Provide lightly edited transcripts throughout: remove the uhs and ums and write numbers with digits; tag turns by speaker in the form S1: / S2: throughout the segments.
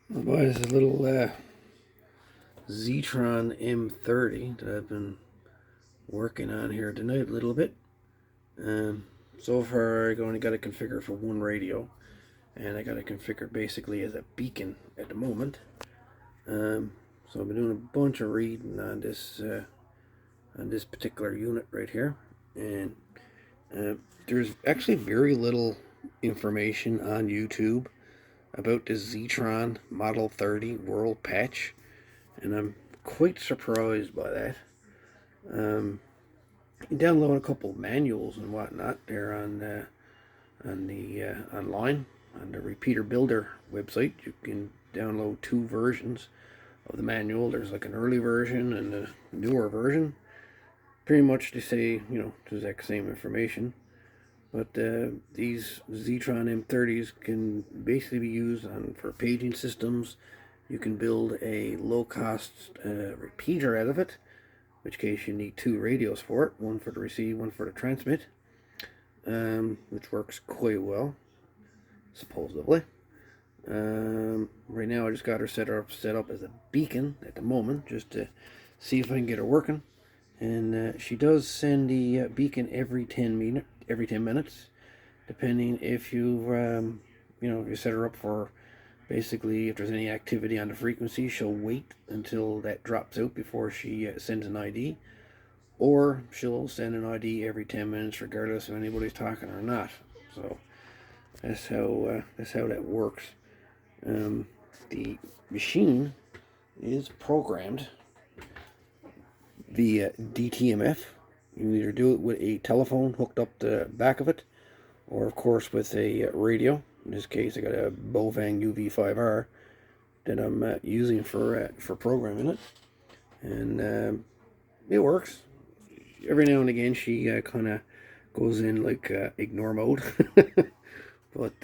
S1: Well, boys, a little Zetron M30 that I've been working on here tonight a little bit. Um, so far, I only got it configured for one radio, and I got it configured basically as a beacon at the moment. So I've been doing a bunch of reading on this particular unit right here, and there's actually very little information on YouTube about this ZETRON Model 30 Worldpatch, and I'm quite surprised by that. You download a couple manuals and whatnot there online on the Repeater Builder website. You can download two versions of the manual. There's like an early version and a newer version. Pretty much they say, the exact same information. But these Zetron M30s can basically be used for paging systems. You can build a low-cost repeater out of it, in which case you need two radios for it, one for the receive, one for the transmit, which works quite well, supposedly. Right now I just got her set up as a beacon at the moment, just to see if I can get her working. And she does send the beacon every 10 minutes, depending if you if you set her up for basically if there's any activity on the frequency. She'll wait until that drops out before she sends an ID, or she'll send an ID every 10 minutes regardless if anybody's talking or not. So that's how that works. The machine is programmed via DTMF. You either do it with a telephone hooked up the back of it, or of course with a radio. In this case, I got a Bovang UV5R that I'm using for programming it, and it works. Every now and again, she kind of goes in like ignore mode, but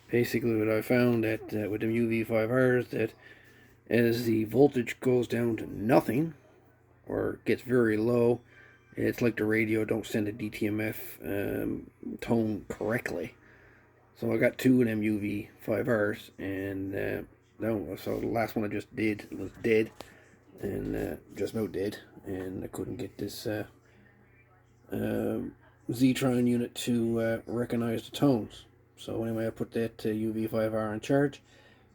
S1: basically, what I found that with them UV5Rs, that as the voltage goes down to nothing or gets very low, it's like the radio don't send a DTMF tone correctly. So I got two of them UV5Rs, and so the last one I just did was dead, and just about dead, and I couldn't get this Zetron unit to recognize the tones. So anyway, I put that UV5R on charge.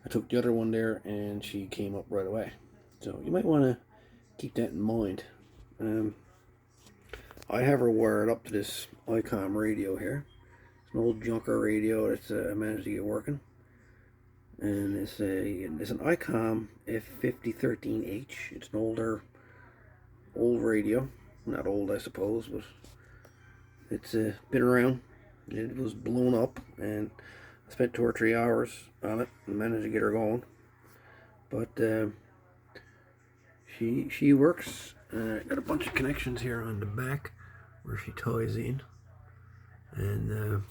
S1: I took the other one there, and she came up right away. So you might want to keep that in mind. I have her wired up to this ICOM radio here. It's an old junker radio that I managed to get working, and it's an ICOM F5013H. It's an old radio. Not old, I suppose, but it's been around. It was blown up, and I spent 2 or 3 hours on it and managed to get her going. But she works. Got a bunch of connections here on the back where she ties in, and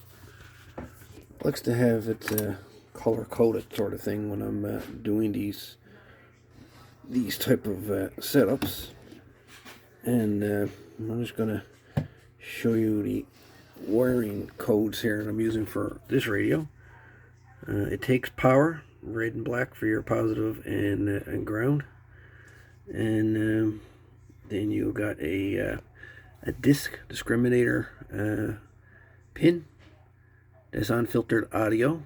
S1: likes to have it color coded sort of thing when I'm doing these type of setups. And I'm just gonna show you the wiring codes here that I'm using for this radio. It takes power, red and black for your positive and ground, and then you got a disc discriminator pin that's unfiltered audio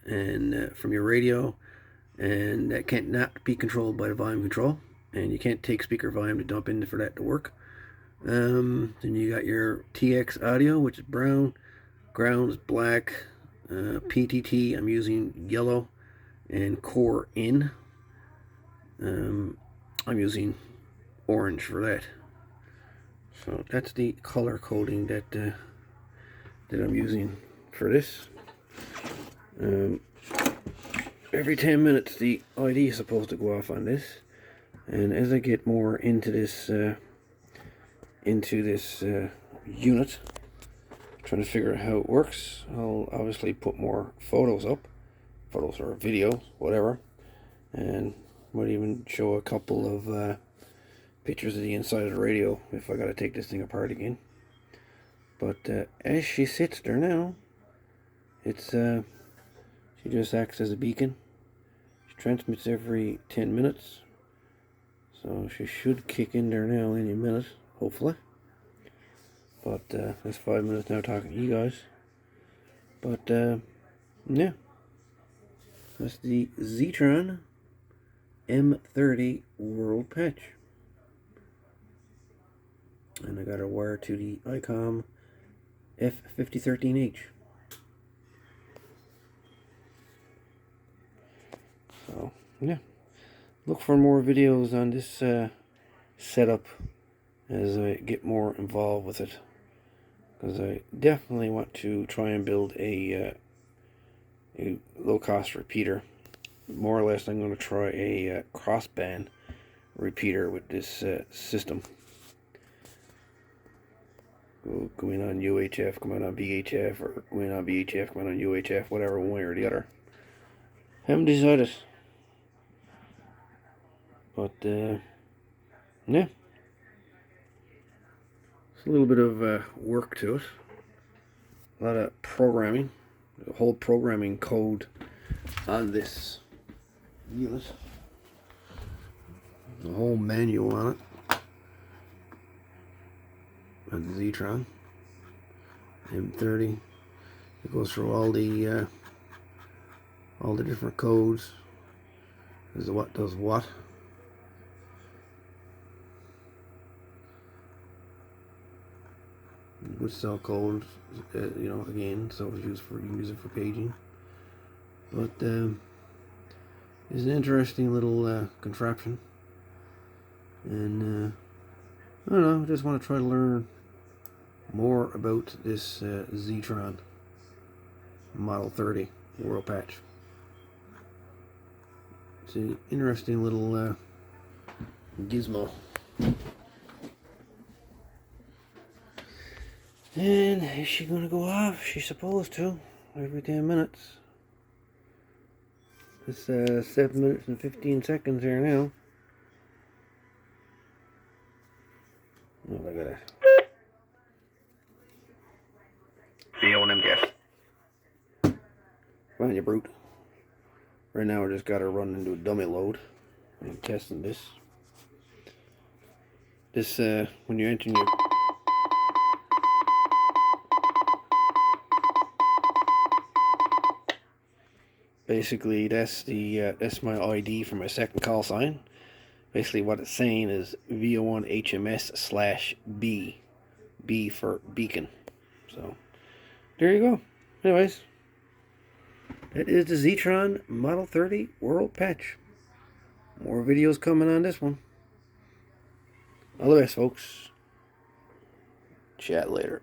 S1: and from your radio, and that can't not be controlled by the volume control, and you can't take speaker volume to dump in for that to work. Then you got your TX audio, which is brown, ground is black, PTT I'm using yellow, and core in I'm using orange for that. So that's the color coding that I'm using for this. Every 10 minutes the ID is supposed to go off on this, and as I get more into this unit, trying to figure out how it works, I'll obviously put more photos up, photos or video, whatever, and might even show a couple of pictures of the inside of the radio if I gotta take this thing apart again. But as she sits there now, it's she just acts as a beacon. She transmits every 10 minutes. So she should kick in there now any minute, hopefully. But that's 5 minutes now talking to you guys. But yeah, that's the ZETRON M30 Worldpatch. And I got a wire to the ICOM F5013H. So yeah, look for more videos on this setup as I get more involved with it, because I definitely want to try and build a low-cost repeater. More or less, I'm going to try a crossband repeater with this system. Going on UHF, going on VHF, or going on VHF, going on UHF, whatever, one way or the other. Haven't decided. But, yeah. It's a little bit of work to it. A lot of programming. The whole programming code on this unit. The whole manual on it. On the ZETRON M30. It goes through all the different codes. As to what does what. Good cell code, you know, again, so it's used for, you can use it for paging. But it's an interesting little contraption, and I don't know, I just want to try to learn more about this ZETRON Model 30 Worldpatch. It's an interesting little gizmo. And is she going to go off? She's supposed to, every 10 minutes. It's 7 minutes and 15 seconds here now. Oh, look at that. Feeling them gas. Come on, you brute. Right now, we just got her running into a dummy load. I'm testing this. This, when you're entering your... Basically, that's my ID for my second call sign. Basically, what it's saying is VO1HMS/B. B for Beacon. So, there you go. Anyways, that is the ZETRON Model 30 Worldpatch. More videos coming on this one. All the best, folks. Chat later.